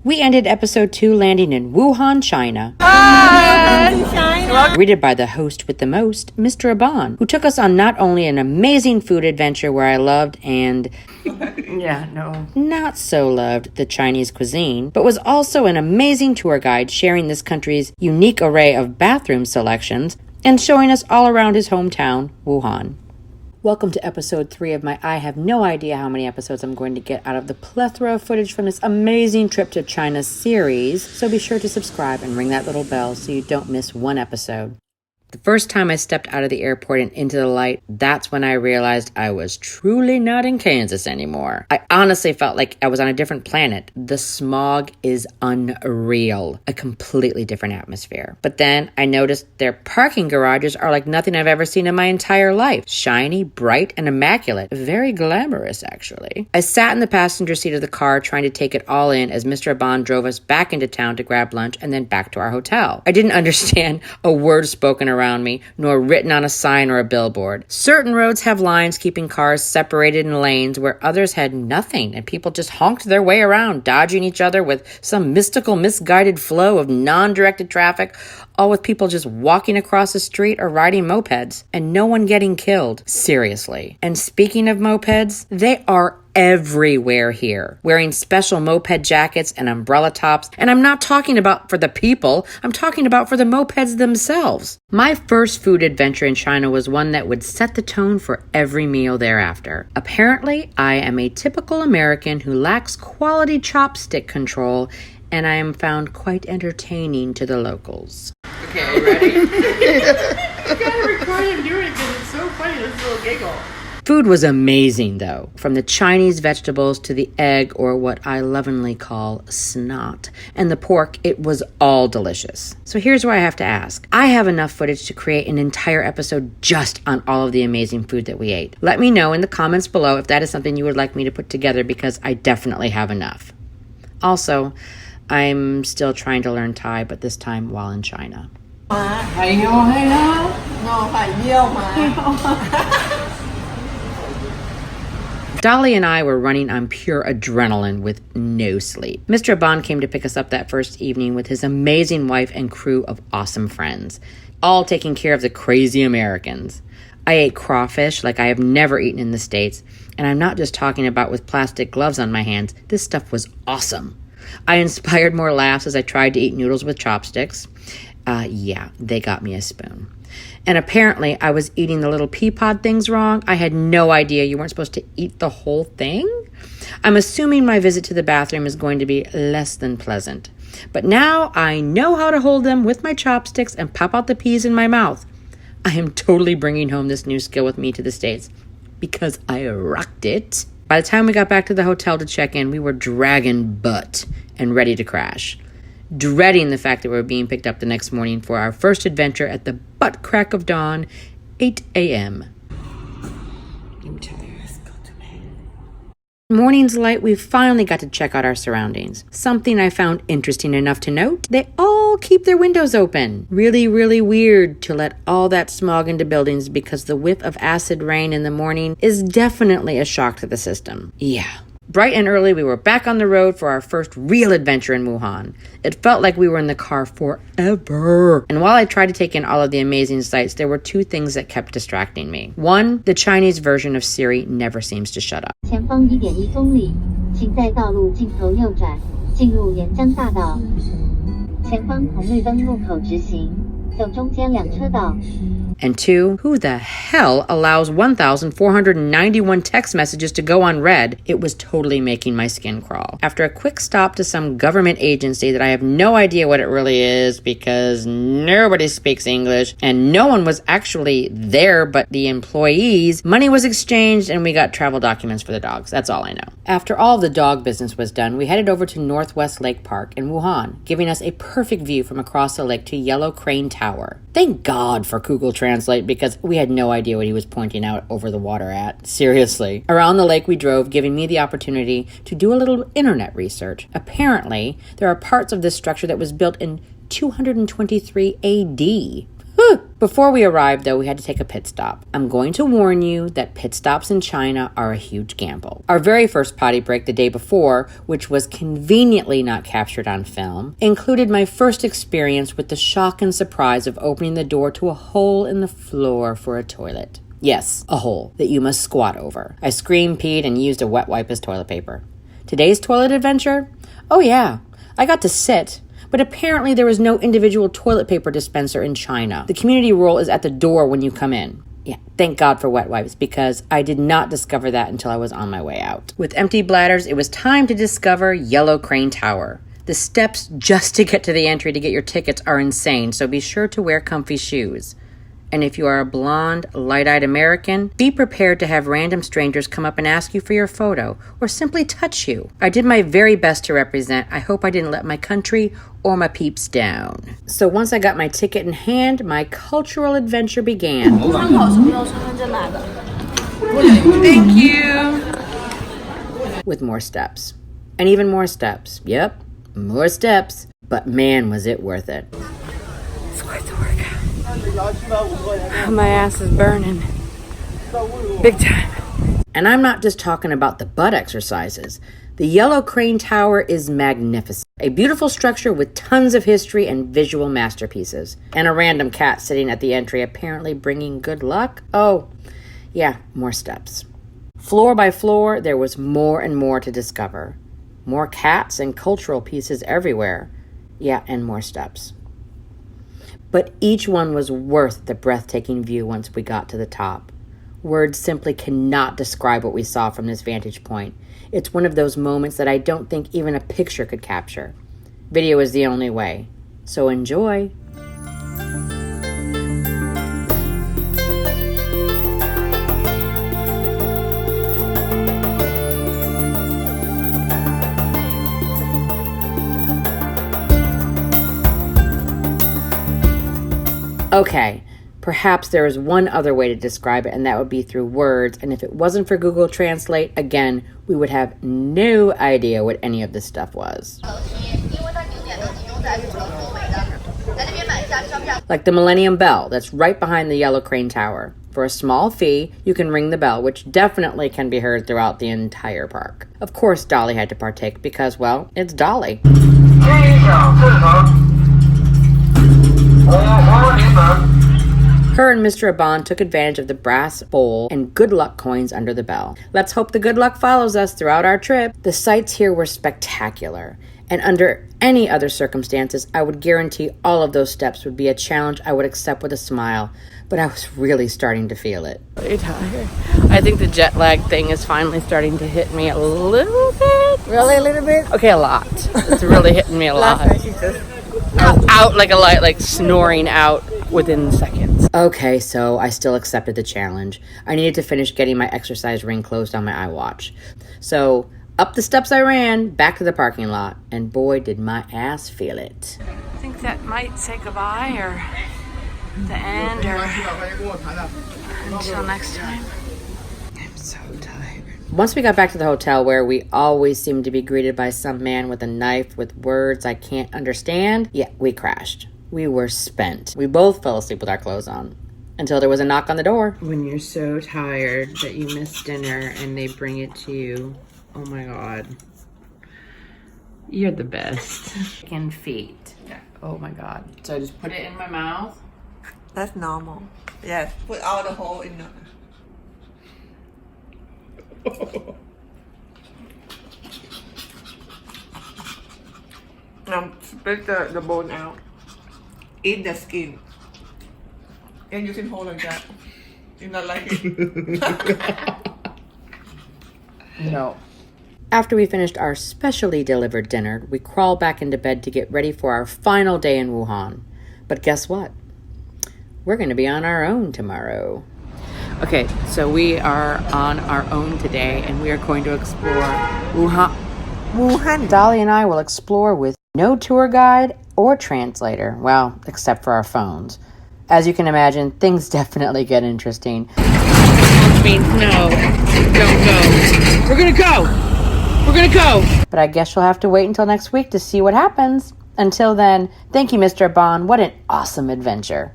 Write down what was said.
We ended episode 2 landing in Wuhan, China. Greeted by the host with the most, Mr. Aban, who took us on not only an amazing food adventure where I loved and not so loved the Chinese cuisine, but was also an amazing tour guide sharing this country's unique array of bathroom selections and showing us all around his hometown, Wuhan. Welcome to episode 3 of my I have no idea how many episodes I'm going to get out of the plethora of footage from this amazing trip to China series, so be sure to subscribe and ring that little bell so you don't miss one episode. The first time I stepped out of the airport and into the light, that's when I realized I was truly not in Kansas anymore. I honestly felt like I was on a different planet. The smog is unreal, a completely different atmosphere. But then I noticed their parking garages are like nothing I've ever seen in my entire life. Shiny, bright, and immaculate. Very glamorous, actually. I sat in the passenger seat of the car trying to take it all in as Mr. Aban drove us back into town to grab lunch and then back to our hotel. I didn't understand a word spoken around me, nor written on a sign or a billboard. Certain roads have lines keeping cars separated in lanes where others had nothing, and people just honked their way around, dodging each other with some mystical, misguided flow of non-directed traffic, all with people just walking across the street or riding mopeds, and no one getting killed. Seriously. And speaking of mopeds, they are everywhere here, wearing special moped jackets and umbrella tops. And I'm not talking about for the people, I'm talking about for the mopeds themselves. My first food adventure in China was one that would set the tone for every meal thereafter. Apparently, I am a typical American who lacks quality chopstick control, and I am found quite entertaining to the locals. Okay, are you ready? You gotta record him doing it because it's so funny, this little giggle. Food was amazing, though, from the Chinese vegetables to the egg, or what I lovingly call snot, and the pork. It was all delicious. So here's where I have to ask. I have enough footage to create an entire episode just on all of the amazing food that we ate. Let me know in the comments below if that is something you would like me to put together, because I definitely have enough. Also, I'm still trying to learn Thai, but this time while in China. Dolly and I were running on pure adrenaline with no sleep. Mr. Aban came to pick us up that first evening with his amazing wife and crew of awesome friends, all taking care of the crazy Americans. I ate crawfish like I have never eaten in the States, and I'm not just talking about with plastic gloves on my hands. This stuff was awesome. I inspired more laughs as I tried to eat noodles with chopsticks. They got me a spoon. And apparently I was eating the little pea pod things wrong. I had no idea you weren't supposed to eat the whole thing. I'm assuming my visit to the bathroom is going to be less than pleasant. But now I know how to hold them with my chopsticks and pop out the peas in my mouth. I am totally bringing home this new skill with me to the States because I rocked it. By the time we got back to the hotel to check in, we were dragging butt and ready to crash, dreading the fact that we were being picked up the next morning for our first adventure at the butt crack of dawn, 8 a.m. I'm tired. Let's go to bed. Morning's light, we finally got to check out our surroundings. Something I found interesting enough to note, they all keep their windows open. Really, really weird to let all that smog into buildings, because the whiff of acid rain in the morning is definitely a shock to the system. Yeah. Bright and early, we were back on the road for our first real adventure in Wuhan. It felt like we were in the car forever. And while I tried to take in all of the amazing sights, there were two things that kept distracting me. One, the Chinese version of Siri never seems to shut up. 前方1.1公里，请在道路尽头右转，进入沿江大道。前方红绿灯路口直行，走中间两车道。And two, who the hell allows 1,491 text messages to go unread? It was totally making my skin crawl. After a quick stop to some government agency that I have no idea what it really is, because nobody speaks English and no one was actually there but the employees, money was exchanged and we got travel documents for the dogs. That's all I know. After all the dog business was done, we headed over to Northwest Lake Park in Wuhan, giving us a perfect view from across the lake to Yellow Crane Tower. Thank God for Google Translate, because we had no idea what he was pointing out over the water at. Seriously. Around the lake we drove, giving me the opportunity to do a little internet research. Apparently, there are parts of this structure that was built in 223 AD. Before we arrived, though, we had to take a pit stop. I'm going to warn you that pit stops in China are a huge gamble. Our very first potty break the day before, which was conveniently not captured on film, included my first experience with the shock and surprise of opening the door to a hole in the floor for a toilet. Yes, a hole that you must squat over. I screamed, peed, and used a wet wipe as toilet paper. Today's toilet adventure? Oh yeah, I got to sit. But apparently there was no individual toilet paper dispenser in China. The community roll is at the door when you come in. Yeah, thank God for wet wipes, because I did not discover that until I was on my way out. With empty bladders, it was time to discover Yellow Crane Tower. The steps just to get to the entry to get your tickets are insane, so be sure to wear comfy shoes. And if you are a blonde, light-eyed American, be prepared to have random strangers come up and ask you for your photo, or simply touch you. I did my very best to represent. I hope I didn't let my country or my peeps down. So once I got my ticket in hand, my cultural adventure began. Thank you. With more steps. And even more steps. Yep, more steps. But man, was it worth it. My ass is burning. Big time. And I'm not just talking about the butt exercises. The Yellow Crane Tower is magnificent. A beautiful structure with tons of history and visual masterpieces. And a random cat sitting at the entry apparently bringing good luck. Oh, yeah, more steps. Floor by floor, there was more and more to discover. More cats and cultural pieces everywhere. Yeah, and more steps. But each one was worth the breathtaking view once we got to the top. Words simply cannot describe what we saw from this vantage point. It's one of those moments that I don't think even a picture could capture. Video is the only way. So enjoy. Okay, perhaps there is one other way to describe it, and that would be through words. And if it wasn't for Google Translate, again, we would have no idea what any of this stuff was. Like the Millennium Bell that's right behind the Yellow Crane Tower. For a small fee, you can ring the bell, which definitely can be heard throughout the entire park. Of course, Dolly had to partake because, well, it's Dolly. Her and Mr. Aban took advantage of the brass bowl and good luck coins under the bell. Let's hope the good luck follows us throughout our trip. The sights here were spectacular, and under any other circumstances, I would guarantee all of those steps would be a challenge I would accept with a smile, but I was really starting to feel it. Very tired. I think the jet lag thing is finally starting to hit me a little bit. Really, a little bit? Okay, a lot. It's really hitting me a lot. I was out like a light, like snoring out within seconds. Okay, so I still accepted the challenge. I needed to finish getting my exercise ring closed on my iWatch. So up the steps I ran, back to the parking lot, and boy, did my ass feel it. I think that might say goodbye or the end or until next time. I'm so tired. Once we got back to the hotel, where we always seemed to be greeted by some man with a knife with words I can't understand, yeah, we crashed. We were spent. We both fell asleep with our clothes on until there was a knock on the door. When you're so tired that you miss dinner and they bring it to you, oh my God. You're the best. Chicken feet. Yeah. Oh my God. So I just put it in my mouth. That's normal. Yes, put all the whole in the... Now split the bone out. Eat the skin. And you can hold like that. You not like it? No. After we finished our specially delivered dinner, we crawled back into bed to get ready for our final day in Wuhan. But guess what? We're going to be on our own tomorrow. Okay, so we are on our own today and we are going to explore Wuhan. Dolly and I will explore with no tour guide or translator. Well, except for our phones. As you can imagine, things definitely get interesting. No, don't go. We're gonna go. We're gonna go. But I guess you'll have to wait until next week to see what happens. Until then, thank you, Mr. Bond. What an awesome adventure.